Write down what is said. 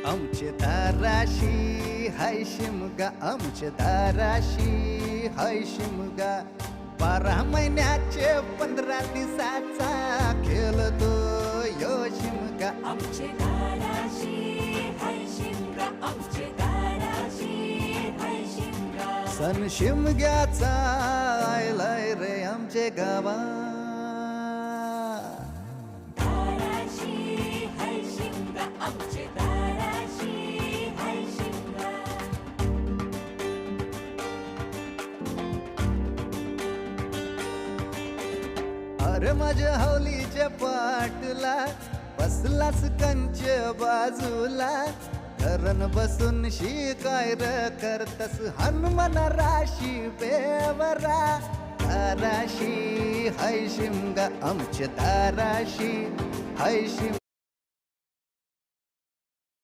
आमचे दाराशी हाय शिमगा, आमचे दाराशी हाय शिमगा. 12 महिन्याचे 15 दिवसाचा खेळतो यो शिमगा. आमचे दाराशी हाय शिमगा, आमचे दाराशी हाय शिमगा. सण शिमग्याचा आयलाय रे आमचे गावा. दाराशी हाय शिमगा, आमचे दाराशी हाय शिमगा. अरे माझ्या हौलीच्या पाटला बसलास कंच बाजूला. धरण बसून शिकाय र करतस हनुमान राशी बेवरा. दाराशी हाय शिमगा, आमच्या दाराशी हाय शिमगा.